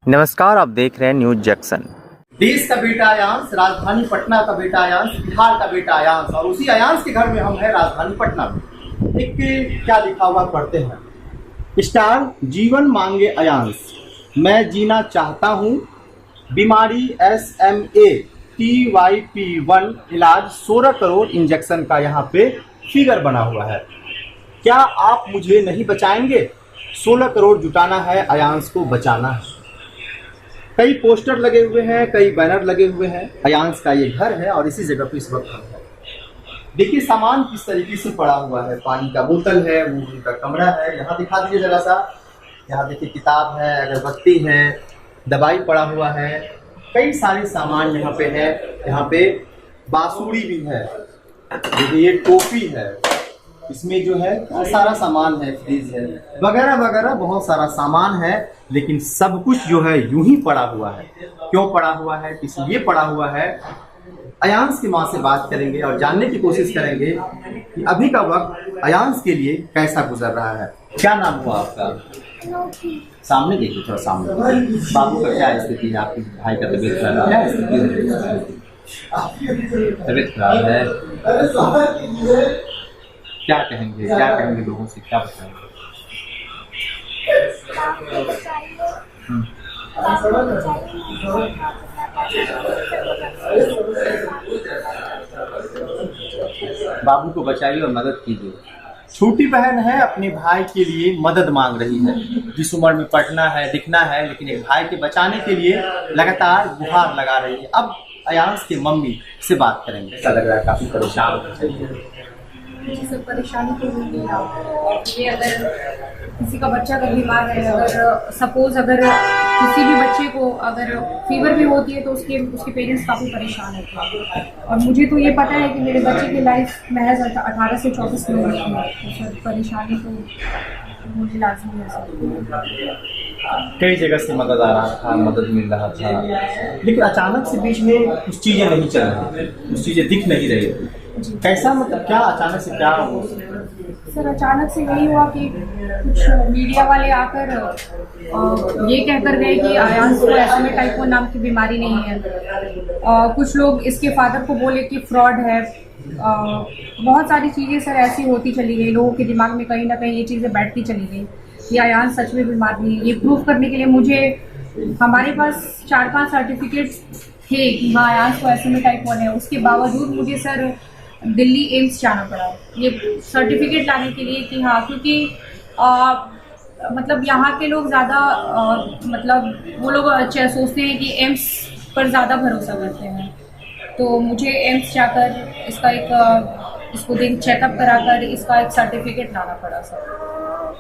नमस्कार, आप देख रहे हैं न्यूज जंक्शन। देश का बेटा अयांश, राजधानी पटना का बेटा अयांश, बिहार का बेटा अयांश, और उसी अयांश के घर में हम हैं राजधानी पटना में। एक क्या लिखा हुआ पढ़ते हैं। स्टार जीवन मांगे अयांश, मैं जीना चाहता हूँ, बीमारी SMA TYP1 इलाज 16 करोड़ इंजेक्शन का यहाँ पे फिगर बना हुआ है। क्या आप मुझे नहीं बचाएंगे? 16 करोड़ जुटाना है, अयांश को बचाना है। कई पोस्टर लगे हुए हैं, कई बैनर लगे हुए हैं। अयांश का ये घर है और इसी जगह पे इस वक्त हम हैं। देखिए सामान किस तरीके से पड़ा हुआ है। पानी का बोतल है, वो उनका कमरा है। यहाँ दिखा दीजिए जरा सा। यहाँ देखिए किताब है, अगरबत्ती है, दवाई पड़ा हुआ है, कई सारे सामान यहाँ पे है। यहाँ पे बांसुरी भी है, देखिए ये टोपी है, इसमें जो है सारा सामान है, फ्रिज है, वगैरह वगैरह बहुत सारा सामान है। लेकिन सब कुछ जो है यूं ही पड़ा हुआ है। क्यों पड़ा हुआ है, किस लिए पड़ा हुआ है? अयांश की माँ से बात करेंगे और जानने की कोशिश करेंगे कि अभी का वक्त अयांश के लिए कैसा गुजर रहा है। क्या नाम हुआ आपका? सामने देखिए, थोड़ा सामने। बाबू का क्या स्थिति है? आपके भाई का तबीयत खराब है? क्या स्थिति है? तबीयत खराब है। क्या कहेंगे लोगों से, क्या बताएंगे? बाबू को बचाइए और मदद कीजिए। छोटी बहन है, अपने भाई के लिए मदद मांग रही है। जिस उम्र में पढ़ना है, दिखना है, लेकिन एक भाई के बचाने के लिए लगातार गुहार लगा रही है। अब अयांश की मम्मी से बात करेंगे। ऐसा लग रहा है काफी परेशान हो। ये सब परेशानी तो होगी ना। ये अगर किसी का बच्चा अगर बीमार है, अगर सपोज अगर किसी भी बच्चे को अगर फीवर भी होती है तो उसके पेरेंट्स काफ़ी परेशान होते हैं। और मुझे तो ये पता है कि मेरे बच्चे की लाइफ महज 18 से 24 महीने की है, तो सर परेशानी तो मुझे लाजमी है सर। कई जगह से मदद आ रहा था, मदद मिल रहा था, लेकिन अचानक से बीच में कुछ चीजें नहीं चल रही, कुछ चीजें दिख नहीं रही। कैसा, मतलब क्या अचानक से क्या हुआ? सर अचानक से यही हुआ कि कुछ मीडिया वाले आकर ये कहकर गए कि अयांश को SMA टाइप 1 नाम की बीमारी नहीं है। कुछ लोग इसके फादर को बोले कि फ्रॉड है। बहुत सारी चीज़ें सर ऐसी होती चली गई, लोगों के दिमाग में कहीं ना कहीं ये चीज़ें बैठती चली गई कि अयांश सच में बीमार नहीं है। ये प्रूव करने के लिए मुझे हमारे पास 4-5 सर्टिफिकेट्स थे कि हाँ अयांश को SMA टाइप 1 है। उसके बावजूद मुझे सर दिल्ली एम्स जाना पड़ा ये सर्टिफिकेट लाने के लिए कि हाँ, क्योंकि मतलब यहाँ के लोग ज़्यादा मतलब वो लोग सोचते हैं कि एम्स पर ज़्यादा भरोसा करते हैं। तो मुझे एम्स जाकर इसको चेकअप कराकर इसका एक सर्टिफिकेट लाना पड़ा सर,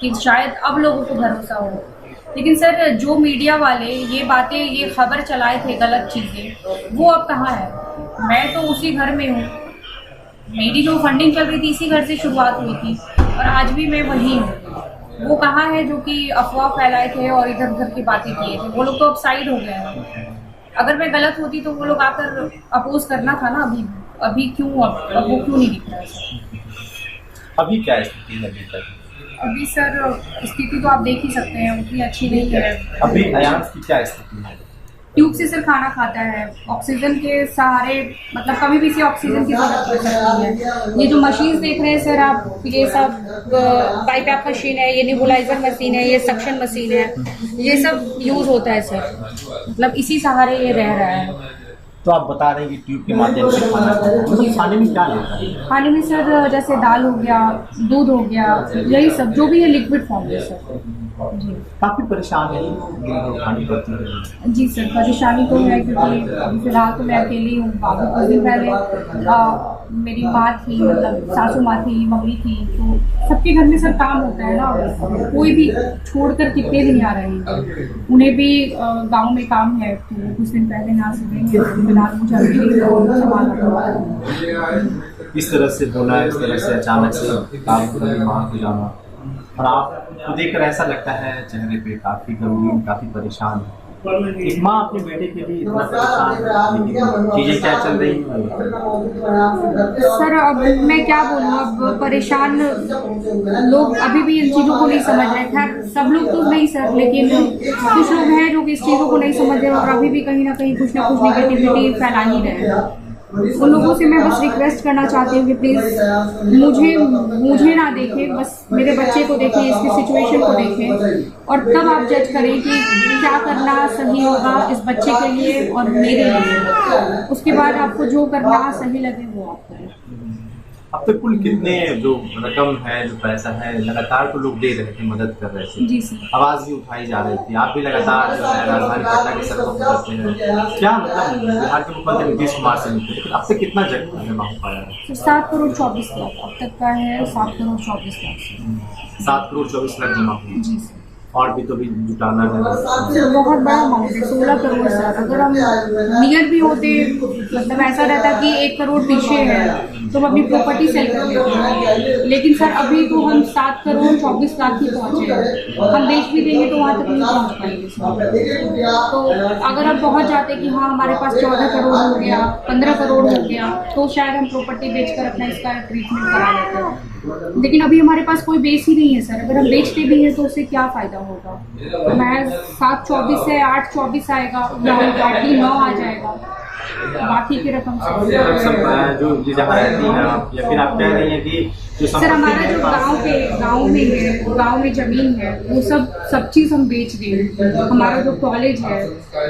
कि शायद अब लोगों को भरोसा हो। लेकिन सर जो मीडिया वाले ये बातें, ये खबर चलाए थे गलत चीज़ें, वो अब कहाँ है? मैं तो उसी घर में हूँ, मेरी जो फंडिंग चल रही थी इसी घर से शुरुआत हुई थी और आज भी मैं वही हूँ। वो कहाँ है जो कि अफवाह फैलाए थे और इधर उधर की बातें किए थे? वो लोग तो अब साइड हो गए हैं। अगर मैं गलत होती तो वो लोग आकर अपोज करना था ना। अभी क्यों अब वो क्यों नहीं दिख रहा है? अभी क्या स्थिति है? अभी सर स्थिति तो आप देख ही सकते हैं, उतनी अच्छी नहीं है। अभी अयांश की क्या स्थिति है? ट्यूब से सर खाना खाता है, ऑक्सीजन के सहारे, मतलब कभी भी से ऑक्सीजन की जरूरत पड़ सकती है। ये जो मशीन देख रहे हैं सर आप, ये सब बाईपैप मशीन है, ये नेबुलाइजर मशीन है, ये सक्शन मशीन है, ये सब यूज होता है सर। मतलब इसी सहारे ये रह रहा है। तो आप बता रहे हैं कि ट्यूब के माध्यम से खाना, मतलब खाने में क्या लेता है? खाने में सर जैसे दाल हो गया, दूध हो गया, यही सब जो भी है लिक्विड फॉर्म है सर। जी काफी परेशान है, खानी पड़ती है। जी सर परेशानी तो है, क्योंकि अभी फिलहाल तो मैं अकेली हूँ। बाबू कुछ दिन पहले मेरी माँ थी, मतलब सासू माँ थी, मम्मी थी, तो सबके घर में सर काम होता है ना, कोई भी छोड़कर कितने दिन आ रहे हैं। उन्हें भी गांव में काम है, तो कुछ दिन पहले ना सकेंगे। फिलहाल मुझे अकेले संभालना। इस तरह से बोला, इस तरह से अचानक से काम करने माँ को जाना, और आपको देखकर ऐसा लगता है चेहरे पे काफी गमगीन, काफी परेशान है। एक माँ अपने बेटे के लिए इतना परेशान है, लेकिन चीजें क्या चल रही हैं? सर अब मैं क्या बोलूँ, अब परेशान लोग अभी भी इन चीज़ों को नहीं समझ रहे। खैर सब लोग तो नहीं सर, लेकिन कुछ लोग हैं जो कि इस चीज़ों को नहीं समझ रहे और अभी भी कहीं ना कहीं कुछ ना कुछ निगेटिविटी फैला ही रहे हैं। उन लोगों से मैं बस रिक्वेस्ट करना चाहती हूँ कि प्लीज़ मुझे ना देखें, बस मेरे बच्चे को देखें, इसकी सिचुएशन को देखें और तब आप जज करें कि क्या करना सही होगा इस बच्चे के लिए और मेरे लिए। उसके बाद आपको जो करना सही लगे वो आप करें। अब तक कुल कितने जो रकम है, जो पैसा है, लगातार तो लोग दे रहे थे, मदद कर रहे थे, जी सर। आवाज भी उठाई जा रही थी, आप भी लगातार जो है राजधानी पटना के सड़कों पर रहते हैं, क्या मतलब बिहार के मुख्यमंत्री नीतीश कुमार से मिलते, लेकिन अब तक कितना जमा हो पाया है? 7 करोड़ 24 लाख अब तक का है, 7 करोड़ 24 लाख। 7 करोड़ 24 लाख जमा हुए, जी सर। और भी तो भी जुटाना है। सर बहुत बड़ा अमाउंट है, 16 करोड़ सर। अगर हम नियर भी होते, मतलब ऐसा रहता कि 1 करोड़ पीछे है तो हम अपनी प्रॉपर्टी सेल कर लेते, लेकिन सर अभी तो हम 7 करोड़ 24 लाख ही पहुँचे हैं। हम बेच भी देंगे तो वहाँ तक नहीं पहुँच पाएंगे सर। तो अगर हम पहुँच जाते कि हाँ हमारे पास 14 करोड़ हो गया, 15 करोड़ हो गया, तो शायद हम प्रॉपर्टी बेचकर अपना इसका ट्रीटमेंट करा लेते हैं, लेकिन अभी हमारे पास कोई बेस ही नहीं है सर। अगर हम बेचते भी हैं तो उससे क्या फ़ायदा होगा। मैं 7-24 से 8-24 आएगा, 8-9 आ जाएगा, बाकी की रकम सब जो ये जहाँ रहती हैं आप, या फिर आप कह रही हैं कि जो सर हमारा जो गांव में ज़मीन है वो सब चीज़ हम बेच दें, हमारा जो कॉलेज है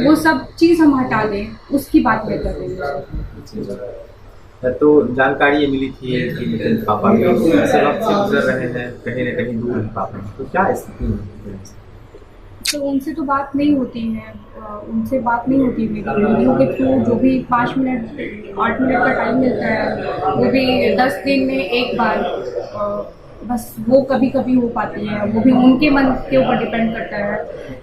वो सब चीज़ हम हटा दें, उसकी बात मैं कर रही हूँ। तो जानकारी ये मिली थी कि नितिन पापा भी ऐसे वक्त से गुजर रहे हैं, कहीं न कहीं दूर हैं पापा, तो क्या स्थिति है? तो उनसे तो बात नहीं होती है, उनसे बात नहीं होती मेरी वीडियो के थ्रू। जो भी 5 मिनट 8 मिनट का टाइम मिलता है वो भी 10 दिन में एक बार, बस वो कभी कभी हो पाती है। वो भी उनके मन के ऊपर डिपेंड करता है,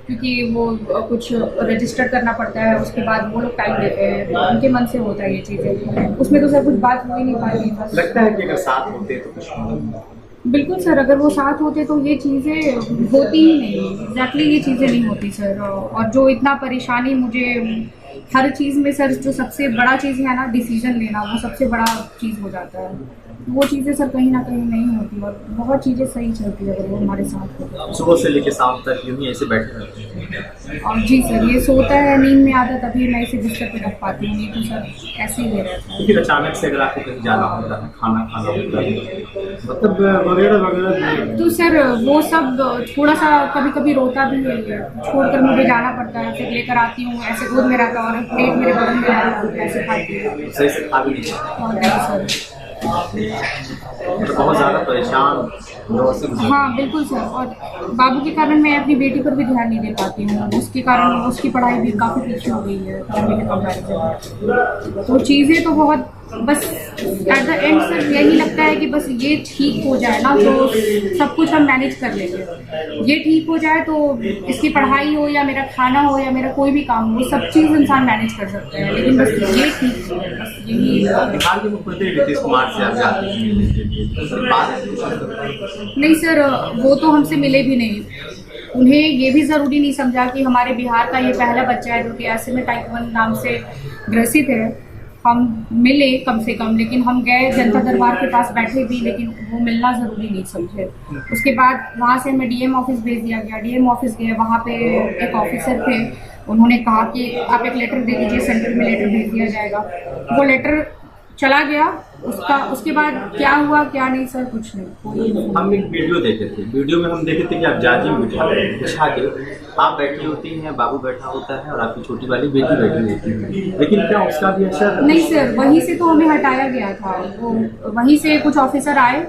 क्योंकि वो कुछ रजिस्टर करना पड़ता है, उसके बाद वो लोग टाइम देते हैं, तो उनके मन से होता है ये चीज़ें। उसमें तो सर कुछ बात हो ही नहीं पाती। बस लगता है कि अगर साथ होते तो कुछ बिल्कुल सर, अगर वो साथ होते तो ये चीज़ें होती ही नहीं, एग्जैक्टली ये चीज़ें नहीं होती सर। और जो इतना परेशानी मुझे हर चीज़ में सर, जो सबसे बड़ा चीज़ है ना डिसीजन लेना, वो सबसे बड़ा चीज़ हो जाता है। वो चीज़ें सर कहीं ना कहीं नहीं होती और बहुत चीज़ें सही चलती है अगर वो हमारे साथ होती। सुबह से लेकर शाम तक यूँ ही ऐसे बैठे रहते हैं? और जी सर, ये सोता है, नींद में आता तभी मैं इसे बिस्तर पे रख पाती हूँ, नहीं तो सर ऐसे ही रहता है। फिर अचानक से अगर आपको कहीं जाना होता है, खाना खाना होता है, मतलब वगैरह वगैरह, तो सर वो सब थोड़ा सा कभी कभी रोता भी है, छोड़कर मुझे जाना पड़ता है, फिर लेकर आती हूँ, ऐसे गोद में रहता और प्लेट मेरे बगल में रहता है, ऐसे खाती हूँ। सही से खा भी नहीं और नहीं सर। तो बहुत ज़्यादा परेशान दौर से गुजर। हाँ बिल्कुल सर, और बाबू के कारण मैं अपनी बेटी पर भी ध्यान नहीं दे पाती हूँ, उसके कारण उसकी पढ़ाई भी काफ़ी पीछे हो गई है फैमिली के कंपैरिजन। तो चीज़ें तो बहुत, बस एट द एंड सर यही लगता है कि बस ये ठीक हो जाए ना तो सब कुछ हम मैनेज कर लेंगे। ये ठीक हो जाए तो इसकी पढ़ाई हो या मेरा खाना हो या मेरा कोई भी काम हो, सब चीज़ इंसान मैनेज कर सकते हैं, लेकिन बस ये ठीक हो, बस यही। बिहार के मुख्यमंत्री नीतीश कुमार से आप जाते हैं मिलने के लिए, बात नहीं सर, वो तो हमसे मिले भी नहीं। उन्हें ये भी ज़रूरी नहीं समझा कि हमारे बिहार का ये पहला बच्चा है जो कि ऐसे में टाइप 1 नाम से ग्रसित है। हम मिले कम से कम, लेकिन हम गए जनता दरबार के पास बैठे भी, लेकिन वो मिलना ज़रूरी नहीं समझे। उसके बाद वहाँ से हमें डीएम ऑफिस भेज दिया गया। डीएम ऑफिस गए, वहाँ पे एक ऑफिसर थे, उन्होंने कहा कि आप एक लेटर दे दीजिए, सेंटर में लेटर भेज दिया जाएगा। वो लेटर चला गया, उसके बाद क्या हुआ क्या नहीं सर कुछ नहीं। हम एक वीडियो देखे थे, वीडियो में हम देखे थे कि आप जाजिम बिछा के आप बैठी होती हैं, बाबू बैठा होता है और आपकी छोटी वाली बेटी बैठी होती है, लेकिन क्या उसका भी असर? नहीं सर, वहीं से तो हमें हटाया गया था। वो वहीं से कुछ ऑफिसर आए,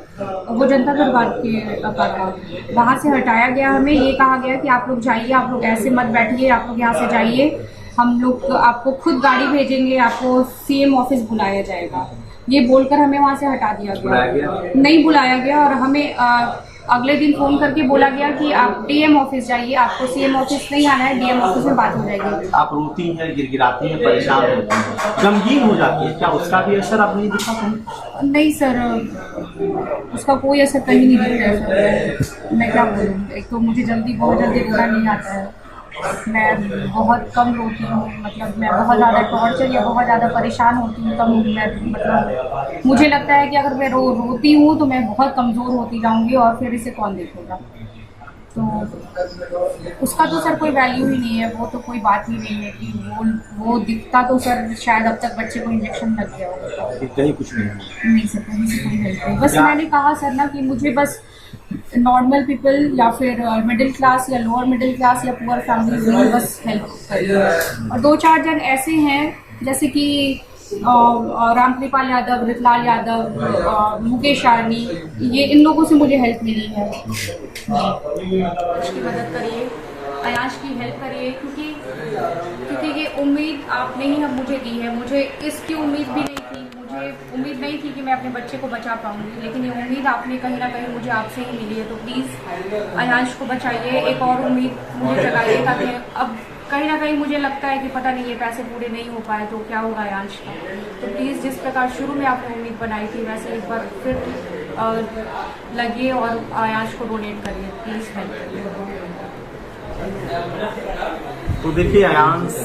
वो जनता दरबार के था, वहाँ से हटाया गया। हमें ये कहा गया कि आप लोग जाइए, आप लोग ऐसे मत बैठिए, आप लोग यहाँ से जाइए, हम लोग आपको खुद गाड़ी भेजेंगे, आपको सीएम ऑफिस बुलाया जाएगा। ये बोलकर हमें वहाँ से हटा दिया गया। नहीं बुलाया गया और हमें अगले दिन फ़ोन करके बोला गया कि आप डीएम ऑफिस जाइए, आपको सीएम ऑफिस नहीं आना है, डीएम ऑफिस में बात हो जाएगी। आप रोती हैं, गिड़गिड़ाती हैं, परेशान होती हैं, गमगीन हो जाती है, क्या उसका भी असर आप नहीं दिखा कहीं? नहीं सर, उसका कोई असर कहीं नहीं दिख रहा है सर। मैं क्या बोलूँ, एक तो मुझे बहुत जल्दी रोना नहीं आता है, मैं बहुत कम रोती हूँ, मतलब मैं बहुत ज़्यादा टॉर्चर या बहुत ज़्यादा परेशान होती हूँ तब मैं मतलब मुझे लगता है कि अगर मैं रोती हूँ तो मैं बहुत कमज़ोर होती जाऊँगी और फिर इसे कौन देखेगा। तो उसका तो सर कोई वैल्यू ही नहीं है, वो तो कोई बात ही नहीं है कि वो दिखता तो सर शायद अब तक बच्चे को इंजेक्शन लग गया होगा। कहीं कुछ नहीं है। नहीं सर, कहीं से कोई हेल्प नहीं। बस मैंने कहा सर ना कि मुझे बस नॉर्मल पीपल या फिर मिडिल क्लास या लोअर मिडिल क्लास या पुअर फैमिलीज में बस हेल्प करिए। और 2-4 जन ऐसे हैं जैसे कि रामकृपाल यादव, ऋतलाल यादव, मुकेश सहनी, ये इन लोगों से मुझे हेल्प मिली है। इसकी मदद करिए, अयाश की हेल्प करिए, क्योंकि ये उम्मीद आपने ही मुझे दी है। मुझे इसकी उम्मीद भी नहीं थी, मुझे उम्मीद नहीं थी कि मैं अपने बच्चे को बचा पाऊंगी, लेकिन ये उम्मीद आपने कहीं ना कहीं मुझे आपसे ही मिली है। तो प्लीज़ अयाश को बचाइए, एक और उम्मीद मुझे जगाइए, ताकि अब कहीं ना कहीं मुझे लगता है कि पता नहीं ये पैसे पूरे नहीं हो पाए तो क्या होगा अयाश का। तो प्लीज़ जिस प्रकार शुरू में आपने उम्मीद बनाई थी वैसे एक बार फिर लगिए और अयाश को डोनेट करिए, प्लीज़ हेल्प करिए। तो देखिए, अयांश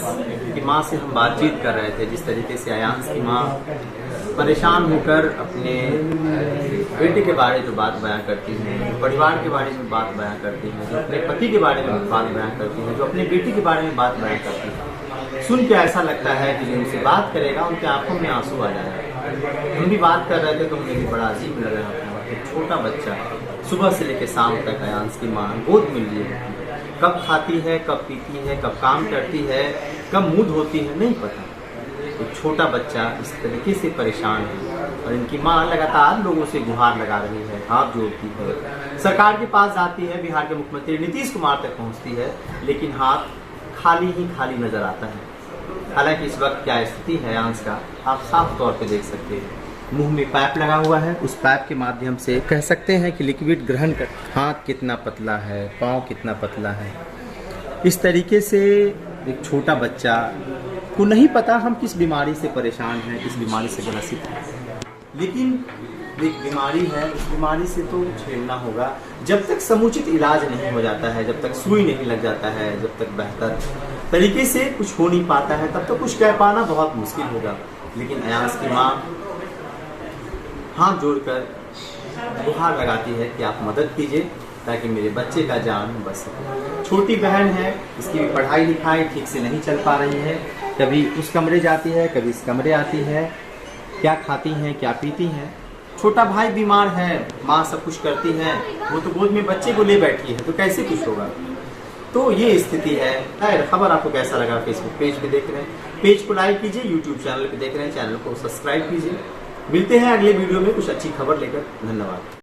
की माँ से हम बातचीत कर रहे थे, जिस तरीके से अयांश की माँ परेशान होकर अपने बेटे के बारे में जो बात बयां करती हैं, जो परिवार के बारे में बात बयां करती हैं, जो अपने पति के बारे में बात बयां करती हैं, जो अपने बेटी के बारे में बात बयां करती हैं, सुन के ऐसा लगता है कि जो उनसे बात करेगा उनके आंखों में आंसू आ जाएगा। हम भी बात कर रहे थे तो मुझे भी बड़ा अजीब लग रहा था। एक छोटा बच्चा सुबह से लेकर शाम तक अयांश की माँ गोद में लिए होती है, कब खाती है, कब पीती है, कब काम करती है, कब मूड होती है, नहीं पता। एक छोटा बच्चा इस तरीके से परेशान है और इनकी माँ लगातार लोगों से गुहार लगा रही है, हाथ जोड़ती है, सरकार के पास जाती है, बिहार के मुख्यमंत्री नीतीश कुमार तक पहुंचती है, लेकिन हाथ खाली ही खाली नजर आता है। हालांकि इस वक्त क्या स्थिति है अयांश का आप साफ तौर पे देख सकते हैं। मुंह में पाइप लगा हुआ है, उस पाइप के माध्यम से कह सकते हैं कि लिक्विड ग्रहण कर, हाथ कितना पतला है, पाँव कितना पतला है। इस तरीके से एक छोटा बच्चा को नहीं पता हम किस बीमारी से परेशान हैं, किस बीमारी से ग्रसित हैं, लेकिन एक बीमारी है, उस बीमारी से तो झेलना होगा। जब तक समुचित इलाज नहीं हो जाता है, जब तक सुई नहीं लग जाता है, जब तक बेहतर तरीके से कुछ हो नहीं पाता है, तब तक कुछ कह पाना बहुत मुश्किल होगा। लेकिन अयांश की माँ हाथ जोड़कर गुहार लगाती है कि आप मदद कीजिए ताकि मेरे बच्चे का जान बच सके। छोटी बहन है, इसकी भी पढ़ाई लिखाई ठीक से नहीं चल पा रही है, कभी उस कमरे जाती है, कभी इस कमरे आती है, क्या खाती हैं, क्या पीती हैं। छोटा भाई बीमार है, माँ सब कुछ करती है, वो तो गोद में बच्चे को ले बैठी है, तो कैसे कुछ होगा। तो ये स्थिति है। खैर, खबर आपको कैसा लगा? फेसबुक पेज पे देख रहे हैं, पेज को लाइक कीजिए, यूट्यूब चैनल पे देख रहे हैं, चैनल को सब्सक्राइब कीजिए। मिलते हैं अगले वीडियो में कुछ अच्छी खबर लेकर। धन्यवाद।